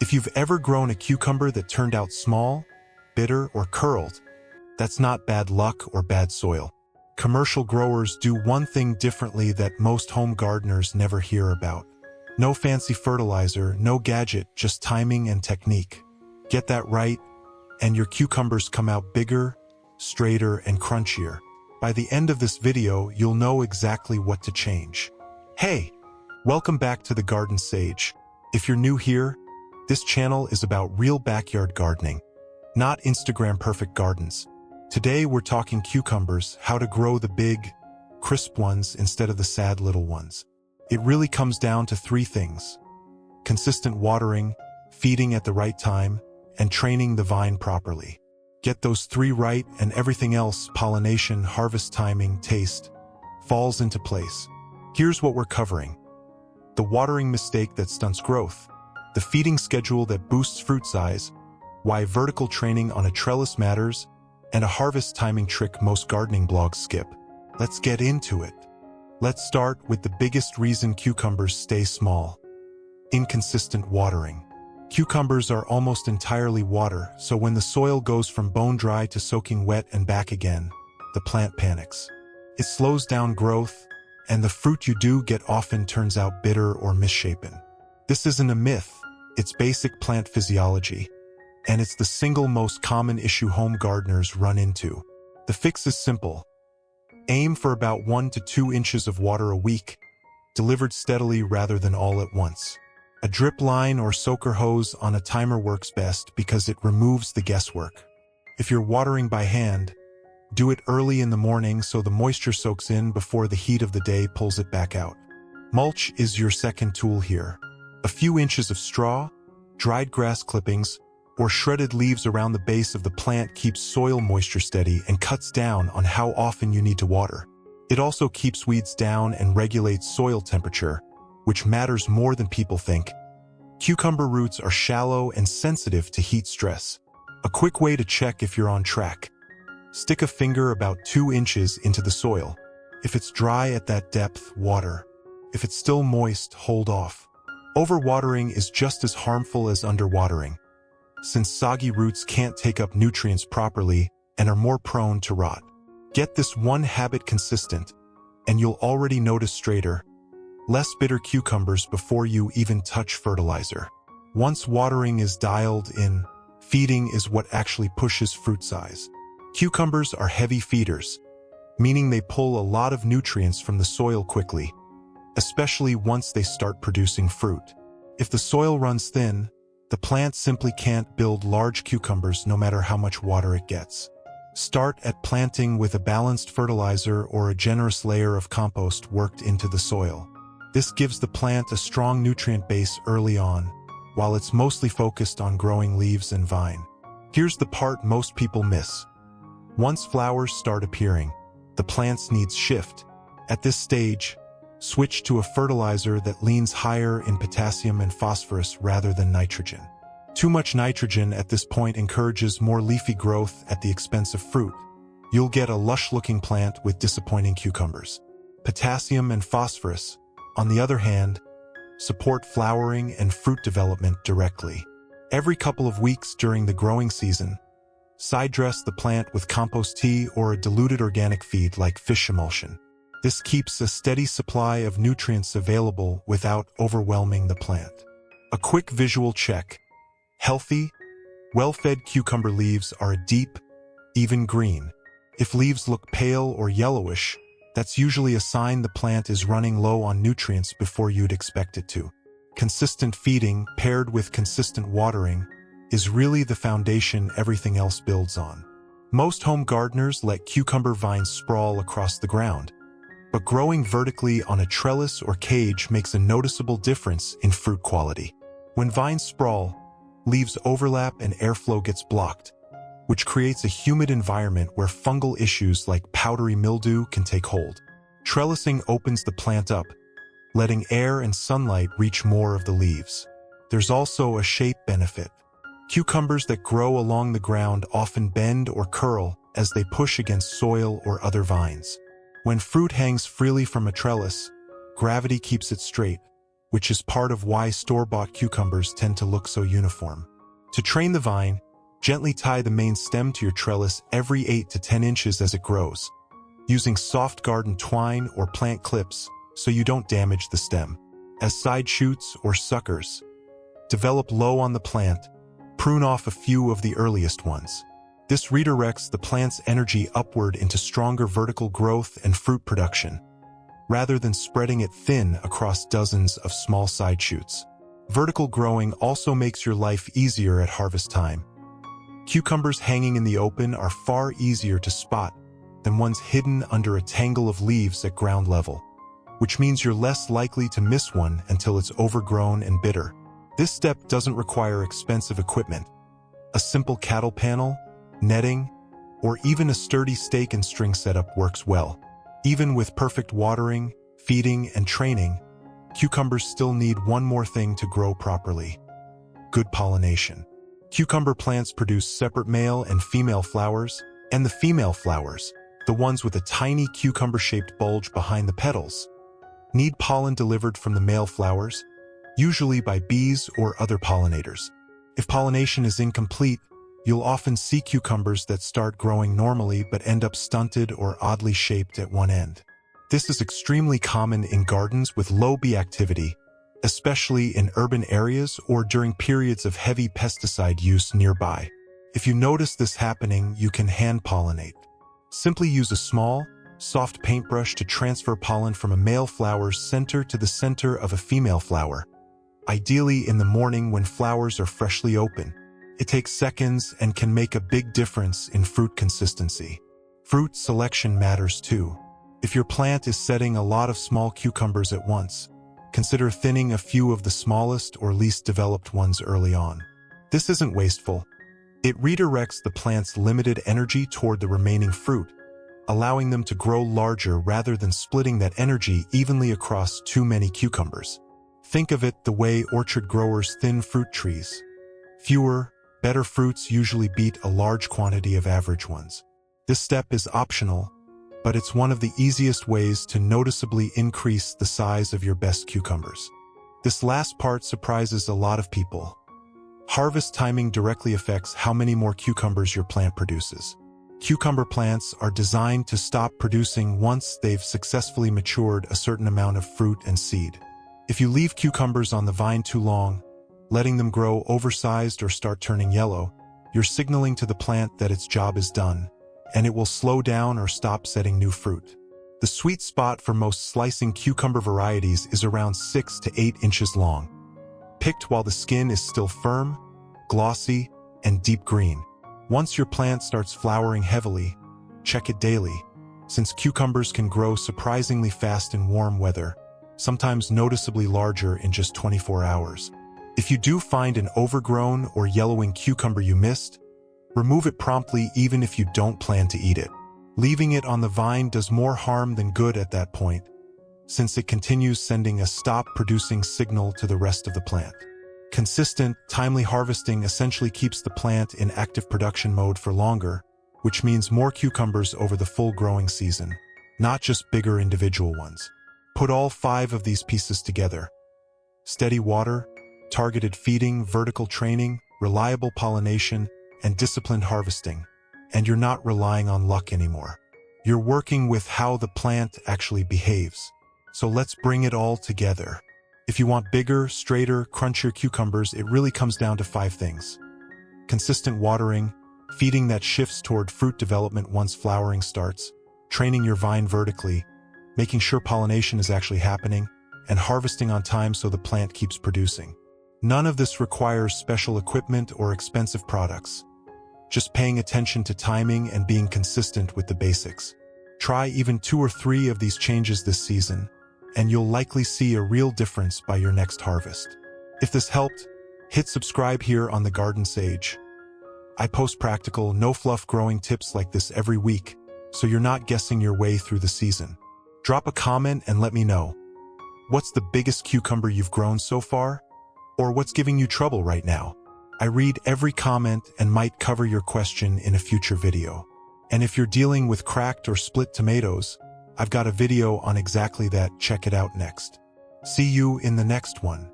If you've ever grown a cucumber that turned out small, bitter, or curled, that's not bad luck or bad soil. Commercial growers do one thing differently that most home gardeners never hear about. No fancy fertilizer, no gadget, just timing and technique. Get that right, and your cucumbers come out bigger, straighter, and crunchier. By the end of this video, you'll know exactly what to change. Hey, welcome back to the Garden Sage. If you're new here, this channel is about real backyard gardening, not Instagram perfect gardens. Today we're talking cucumbers, how to grow the big, crisp ones instead of the sad little ones. It really comes down to three things: consistent watering, feeding at the right time, and training the vine properly. Get those three right and everything else, pollination, harvest timing, taste, falls into place. Here's what we're covering: the watering mistake that stunts growth, the feeding schedule that boosts fruit size, why vertical training on a trellis matters, and a harvest timing trick most gardening blogs skip. Let's get into it. Let's start with the biggest reason cucumbers stay small: inconsistent watering. Cucumbers are almost entirely water, so when the soil goes from bone dry to soaking wet and back again, the plant panics. It slows down growth, and the fruit you do get often turns out bitter or misshapen. This isn't a myth, it's basic plant physiology, and it's the single most common issue home gardeners run into. The fix is simple. Aim for about 1 to 2 inches of water a week, delivered steadily rather than all at once. A drip line or soaker hose on a timer works best because it removes the guesswork. If you're watering by hand, do it early in the morning so the moisture soaks in before the heat of the day pulls it back out. Mulch is your second tool here. A few inches of straw, dried grass clippings, or shredded leaves around the base of the plant keeps soil moisture steady and cuts down on how often you need to water. It also keeps weeds down and regulates soil temperature, which matters more than people think. Cucumber roots are shallow and sensitive to heat stress. A quick way to check if you're on track: stick a finger about 2 inches into the soil. If it's dry at that depth, water. If it's still moist, hold off. Overwatering is just as harmful as underwatering, since soggy roots can't take up nutrients properly and are more prone to rot. Get this one habit consistent, and you'll already notice straighter, less bitter cucumbers before you even touch fertilizer. Once watering is dialed in, feeding is what actually pushes fruit size. Cucumbers are heavy feeders, meaning they pull a lot of nutrients from the soil quickly, especially once they start producing fruit. If the soil runs thin, the plant simply can't build large cucumbers no matter how much water it gets. Start at planting with a balanced fertilizer or a generous layer of compost worked into the soil. This gives the plant a strong nutrient base early on, while it's mostly focused on growing leaves and vine. Here's the part most people miss. Once flowers start appearing, the plant's needs shift. At this stage, switch to a fertilizer that leans higher in potassium and phosphorus rather than nitrogen. Too much nitrogen at this point encourages more leafy growth at the expense of fruit. You'll get a lush-looking plant with disappointing cucumbers. Potassium and phosphorus, on the other hand, support flowering and fruit development directly. Every couple of weeks during the growing season, side dress the plant with compost tea or a diluted organic feed like fish emulsion. This keeps a steady supply of nutrients available without overwhelming the plant. A quick visual check: healthy, well-fed cucumber leaves are a deep, even green. If leaves look pale or yellowish, that's usually a sign the plant is running low on nutrients before you'd expect it to. Consistent feeding paired with consistent watering is really the foundation everything else builds on. Most home gardeners let cucumber vines sprawl across the ground, but growing vertically on a trellis or cage makes a noticeable difference in fruit quality. When vines sprawl, leaves overlap and airflow gets blocked, which creates a humid environment where fungal issues like powdery mildew can take hold. Trellising opens the plant up, letting air and sunlight reach more of the leaves. There's also a shape benefit. Cucumbers that grow along the ground often bend or curl as they push against soil or other vines. When fruit hangs freely from a trellis, gravity keeps it straight, which is part of why store-bought cucumbers tend to look so uniform. To train the vine, gently tie the main stem to your trellis every 8 to 10 inches as it grows, using soft garden twine or plant clips so you don't damage the stem. As side shoots or suckers develop low on the plant, prune off a few of the earliest ones. This redirects the plant's energy upward into stronger vertical growth and fruit production, rather than spreading it thin across dozens of small side shoots. Vertical growing also makes your life easier at harvest time. Cucumbers hanging in the open are far easier to spot than ones hidden under a tangle of leaves at ground level, which means you're less likely to miss one until it's overgrown and bitter. This step doesn't require expensive equipment. A simple cattle panel, netting, or even a sturdy stake and string setup works well. Even with perfect watering, feeding, and training, cucumbers still need one more thing to grow properly: good pollination. Cucumber plants produce separate male and female flowers, and the female flowers, the ones with a tiny cucumber-shaped bulge behind the petals, need pollen delivered from the male flowers, usually by bees or other pollinators. If pollination is incomplete, you'll often see cucumbers that start growing normally but end up stunted or oddly shaped at one end. This is extremely common in gardens with low bee activity, especially in urban areas or during periods of heavy pesticide use nearby. If you notice this happening, you can hand pollinate. Simply use a small, soft paintbrush to transfer pollen from a male flower's center to the center of a female flower, ideally in the morning when flowers are freshly open. It takes seconds and can make a big difference in fruit consistency. Fruit selection matters too. If your plant is setting a lot of small cucumbers at once, consider thinning a few of the smallest or least developed ones early on. This isn't wasteful. It redirects the plant's limited energy toward the remaining fruit, allowing them to grow larger rather than splitting that energy evenly across too many cucumbers. Think of it the way orchard growers thin fruit trees. Fewer, better fruits usually beat a large quantity of average ones. This step is optional, but it's one of the easiest ways to noticeably increase the size of your best cucumbers. This last part surprises a lot of people. Harvest timing directly affects how many more cucumbers your plant produces. Cucumber plants are designed to stop producing once they've successfully matured a certain amount of fruit and seed. If you leave cucumbers on the vine too long, letting them grow oversized or start turning yellow, you're signaling to the plant that its job is done, and it will slow down or stop setting new fruit. The sweet spot for most slicing cucumber varieties is around 6 to 8 inches long, picked while the skin is still firm, glossy, and deep green. Once your plant starts flowering heavily, check it daily, since cucumbers can grow surprisingly fast in warm weather, sometimes noticeably larger in just 24 hours. If you do find an overgrown or yellowing cucumber you missed, remove it promptly even if you don't plan to eat it. Leaving it on the vine does more harm than good at that point, since it continues sending a stop-producing signal to the rest of the plant. Consistent, timely harvesting essentially keeps the plant in active production mode for longer, which means more cucumbers over the full growing season, not just bigger individual ones. Put all 5 of these pieces together: steady water, targeted feeding, vertical training, reliable pollination, and disciplined harvesting, and you're not relying on luck anymore. You're working with how the plant actually behaves. So let's bring it all together. If you want bigger, straighter, crunchier cucumbers, it really comes down to 5 things. Consistent watering, feeding that shifts toward fruit development once flowering starts, training your vine vertically, making sure pollination is actually happening, and harvesting on time so the plant keeps producing. None of this requires special equipment or expensive products. Just paying attention to timing and being consistent with the basics. Try even 2 or 3 of these changes this season, and you'll likely see a real difference by your next harvest. If this helped, hit subscribe here on The Garden Sage. I post practical, no-fluff growing tips like this every week, so you're not guessing your way through the season. Drop a comment and let me know. What's the biggest cucumber you've grown so far? Or what's giving you trouble right now? I read every comment and might cover your question in a future video. And if you're dealing with cracked or split tomatoes, I've got a video on exactly that. Check it out next. See you in the next one.